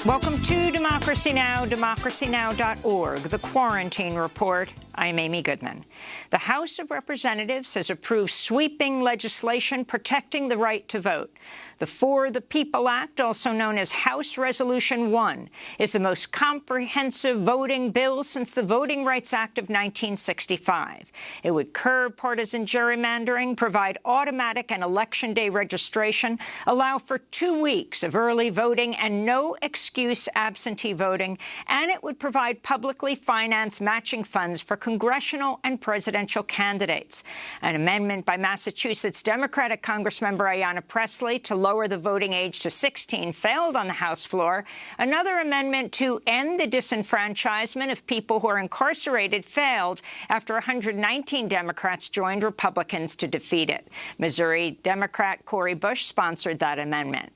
Welcome to Democracy Now!, democracynow.org, the Quarantine Report. I'm Amy Goodman. The House of Representatives has approved sweeping legislation protecting the right to vote. The For the People Act, also known as House Resolution 1, is the most comprehensive voting bill since the Voting Rights Act of 1965. It would curb partisan gerrymandering, provide automatic and election day registration, allow for 2 weeks of early voting and no excuse absentee voting, and it would provide publicly financed matching funds for congressional and presidential candidates. An amendment by Massachusetts Democratic Congressmember Ayanna Pressley to lower the voting age to 16 failed on the House floor. Another amendment to end the disenfranchisement of people who are incarcerated failed after 119 Democrats joined Republicans to defeat it. Missouri Democrat Cori Bush sponsored that amendment.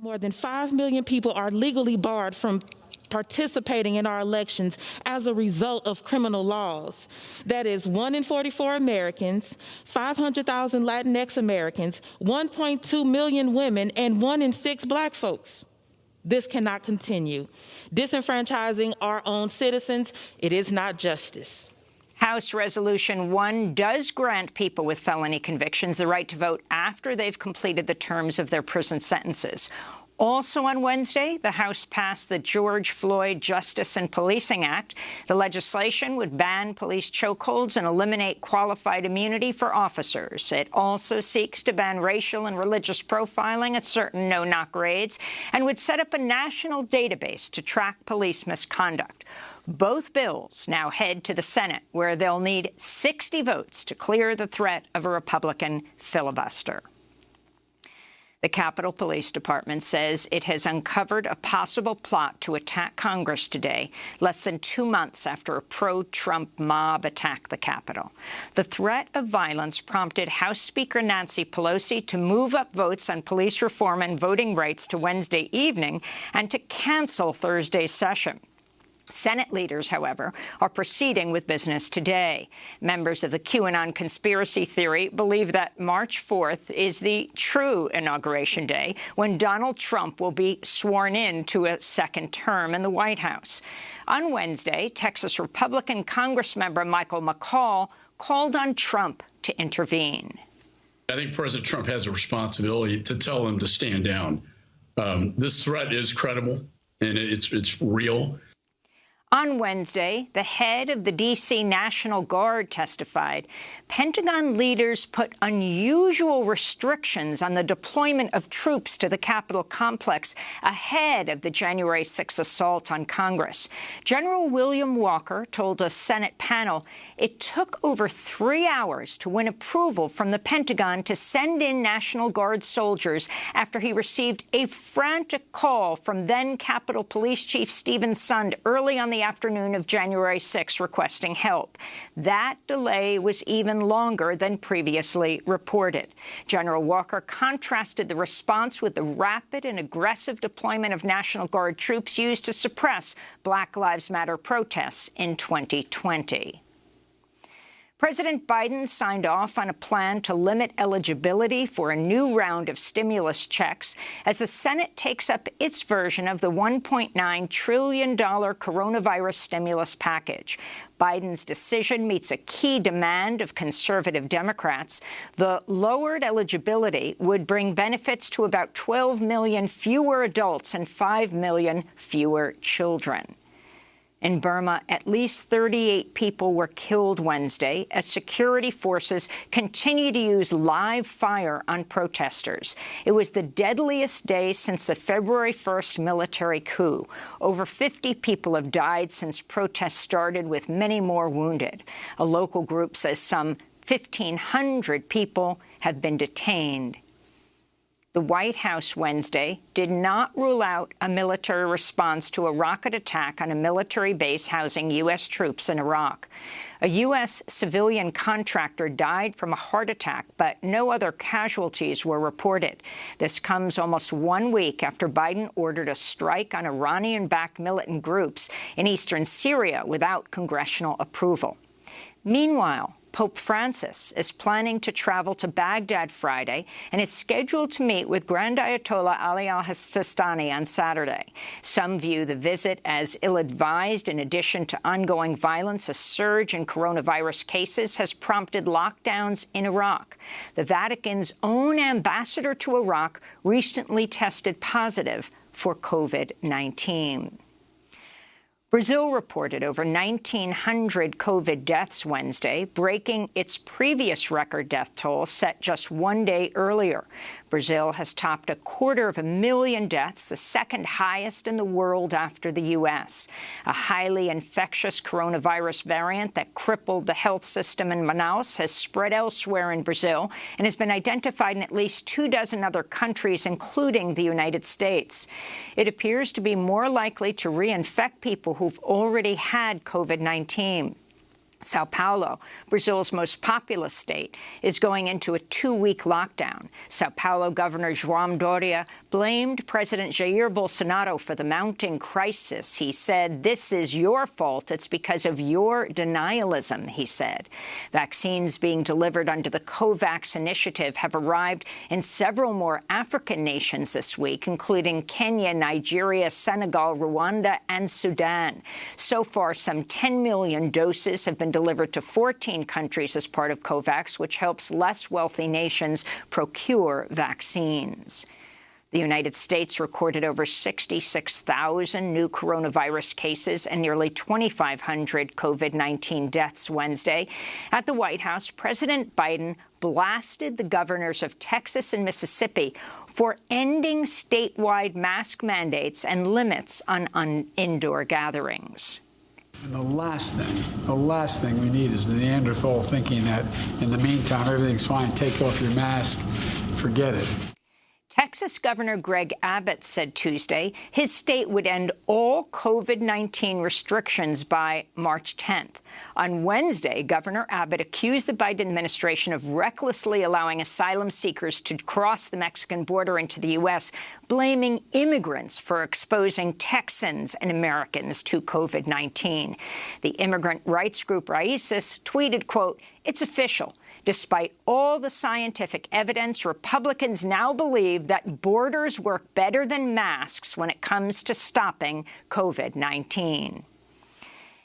More than 5 million people are legally barred from participating in our elections as a result of criminal laws. That is 1 in 44 Americans, 500,000 Latinx Americans, 1.2 million women, and 1 in 6 black folks. This cannot continue. Disenfranchising our own citizens, it is not justice. House Resolution 1 does grant people with felony convictions the right to vote after they've completed the terms of their prison sentences. Also on Wednesday, the House passed the George Floyd Justice and Policing Act. The legislation would ban police chokeholds and eliminate qualified immunity for officers. It also seeks to ban racial and religious profiling at certain no-knock raids and would set up a national database to track police misconduct. Both bills now head to the Senate, where they'll need 60 votes to clear the threat of a Republican filibuster. The Capitol Police Department says it has uncovered a possible plot to attack Congress today, less than 2 months after a pro-Trump mob attacked the Capitol. The threat of violence prompted House Speaker Nancy Pelosi to move up votes on police reform and voting rights to Wednesday evening and to cancel Thursday's session. Senate leaders, however, are proceeding with business today. Members of the QAnon conspiracy theory believe that March 4th is the true inauguration day when Donald Trump will be sworn in to a second term in the White House. On Wednesday, Texas Republican Congressmember Michael McCaul called on Trump to intervene. I think President Trump has a responsibility to tell them to stand down. This threat is credible and it's real. On Wednesday, the head of the D.C. National Guard testified Pentagon leaders put unusual restrictions on the deployment of troops to the Capitol complex ahead of the January 6th assault on Congress. General William Walker told a Senate panel it took over 3 hours to win approval from the Pentagon to send in National Guard soldiers after he received a frantic call from then-Capitol Police Chief Stephen Sund early on the afternoon of January 6 requesting help. That delay was even longer than previously reported. General Walker contrasted the response with the rapid and aggressive deployment of National Guard troops used to suppress Black Lives Matter protests in 2020. President Biden signed off on a plan to limit eligibility for a new round of stimulus checks as the Senate takes up its version of the $1.9 trillion coronavirus stimulus package. Biden's decision meets a key demand of conservative Democrats. The lowered eligibility would bring benefits to about 12 million fewer adults and 5 million fewer children. In Burma, at least 38 people were killed Wednesday as security forces continue to use live fire on protesters. It was the deadliest day since the February 1st military coup. Over 50 people have died since protests started, with many more wounded. A local group says some 1,500 people have been detained. The White House Wednesday did not rule out a military response to a rocket attack on a military base housing U.S. troops in Iraq. A U.S. civilian contractor died from a heart attack, but no other casualties were reported. This comes almost 1 week after Biden ordered a strike on Iranian-backed militant groups in eastern Syria without congressional approval. Meanwhile, Pope Francis is planning to travel to Baghdad Friday and is scheduled to meet with Grand Ayatollah Ali al-Sistani on Saturday. Some view the visit as ill-advised. In addition to ongoing violence, a surge in coronavirus cases has prompted lockdowns in Iraq. The Vatican's own ambassador to Iraq recently tested positive for COVID-19. Brazil reported over 1,900 COVID deaths Wednesday, breaking its previous record death toll set just one day earlier. Brazil has topped 250,000 deaths, the second highest in the world after the U.S. A highly infectious coronavirus variant that crippled the health system in Manaus has spread elsewhere in Brazil and has been identified in at least 24 other countries, including the United States. It appears to be more likely to reinfect people who've already had COVID-19. Sao Paulo, Brazil's most populous state, is going into a 2-week lockdown. Sao Paulo Governor João Doria blamed President Jair Bolsonaro for the mounting crisis. He said, "This is your fault. It's because of your denialism," he said. Vaccines being delivered under the COVAX initiative have arrived in several more African nations this week, including Kenya, Nigeria, Senegal, Rwanda, and Sudan. So far, some 10 million doses have been delivered to 14 countries as part of COVAX, which helps less wealthy nations procure vaccines. The United States recorded over 66,000 new coronavirus cases and nearly 2,500 COVID-19 deaths Wednesday. At the White House, President Biden blasted the governors of Texas and Mississippi for ending statewide mask mandates and limits on indoor gatherings. And the last thing we need is the Neanderthal thinking that in the meantime, everything's fine, take off your mask, forget it. Texas Governor Greg Abbott said Tuesday his state would end all COVID-19 restrictions by March 10th. On Wednesday, Governor Abbott accused the Biden administration of recklessly allowing asylum seekers to cross the Mexican border into the U.S., blaming immigrants for exposing Texans and Americans to COVID-19. The immigrant rights group Raíces tweeted, quote, "It's official. Despite all the scientific evidence, Republicans now believe that borders work better than masks when it comes to stopping COVID-19.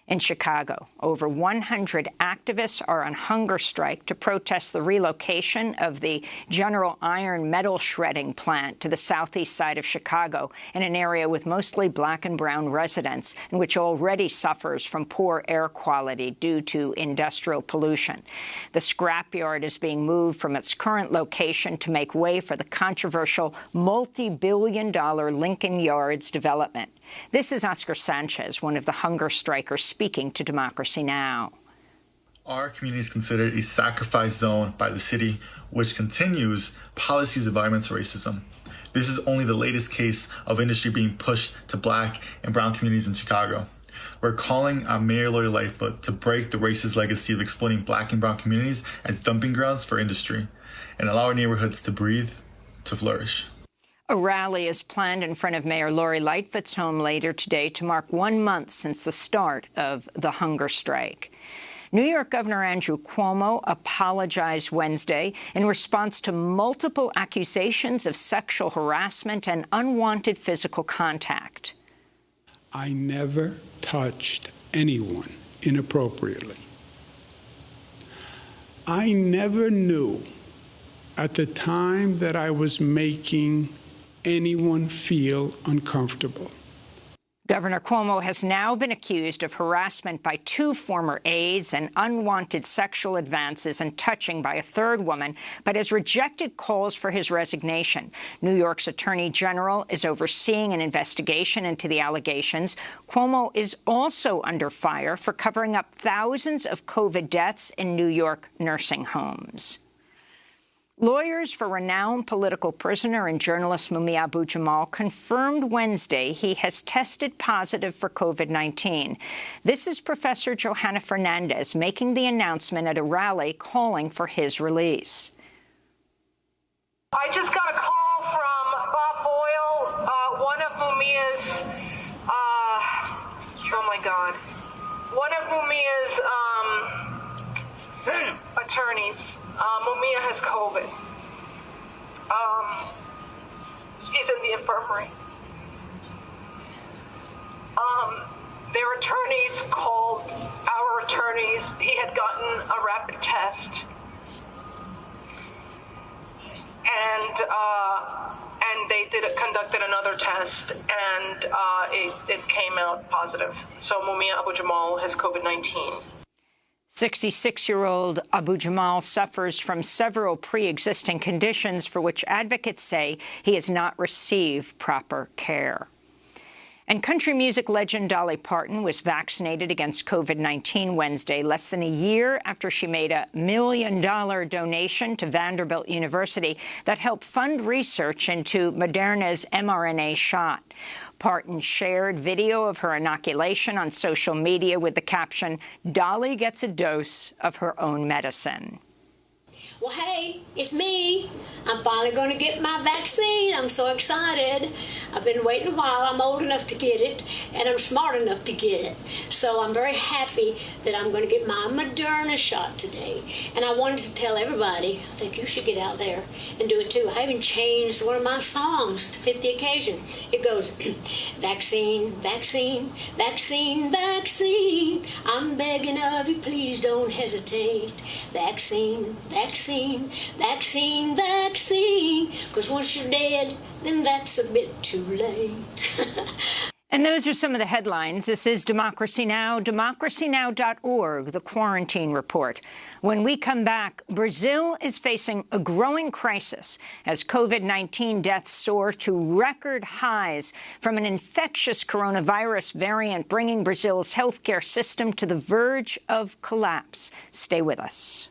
In Chicago, over 100 activists are on hunger strike to protest the relocation of the General Iron metal shredding plant to the southeast side of Chicago, in an area with mostly black and brown residents, and which already suffers from poor air quality due to industrial pollution. The scrapyard is being moved from its current location to make way for the controversial multi-billion-dollar Lincoln Yards development. This is Oscar Sanchez, one of the hunger strikers, speaking to Democracy Now! Our community is considered a sacrifice zone by the city, which continues policies of violence and racism. This is only the latest case of industry being pushed to black and brown communities in Chicago. We're calling on Mayor Lori Lightfoot to break the racist legacy of exploiting black and brown communities as dumping grounds for industry and allow our neighborhoods to breathe, to flourish. A rally is planned in front of Mayor Lori Lightfoot's home later today to mark 1 month since the start of the hunger strike. New York Governor Andrew Cuomo apologized Wednesday in response to multiple accusations of sexual harassment and unwanted physical contact. I never touched anyone inappropriately. I never knew at the time that I was making anyone feel uncomfortable. Governor Cuomo has now been accused of harassment by 2 former aides and unwanted sexual advances and touching by a 3rd woman, but has rejected calls for his resignation. New York's Attorney General is overseeing an investigation into the allegations. Cuomo is also under fire for covering up thousands of COVID deaths in New York nursing homes. Lawyers for renowned political prisoner and journalist Mumia AbuJamal confirmed Wednesday he has tested positive for COVID-19. This is Professor Johanna Fernandez making the announcement at a rally calling for his release. I just got a call from Bob Boyle, one of Mumia's, one of Mumia's attorneys. Mumia has COVID. He's in the infirmary. Their attorneys called our attorneys. He had gotten a rapid test, and they conducted another test, and it came out positive. So Mumia AbuJamal has COVID-19. 66-year-old Abu-Jamal suffers from several pre-existing conditions for which advocates say he has not received proper care. And country music legend Dolly Parton was vaccinated against COVID-19 Wednesday, less than a year after she made a $1 million donation to Vanderbilt University that helped fund research into Moderna's mRNA shot. Parton shared video of her inoculation on social media with the caption, "Dolly gets a dose of her own medicine." Well, hey, it's me. I'm finally going to get my vaccine. I'm so excited. I've been waiting a while. I'm old enough to get it, and I'm smart enough to get it. So I'm very happy that I'm going to get my Moderna shot today. And I wanted to tell everybody, I think you should get out there and do it too. I even changed one of my songs to fit the occasion. It goes, vaccine, vaccine, vaccine, vaccine. I'm begging of you, please don't hesitate. Vaccine, vaccine, vaccine, vaccine. Because once you're dead, then that's a bit too late. And those are some of the headlines. This is Democracy Now!, democracynow.org, the Quarantine Report. When we come back, Brazil is facing a growing crisis as COVID-19 deaths soar to record highs from an infectious coronavirus variant, bringing Brazil's healthcare system to the verge of collapse. Stay with us.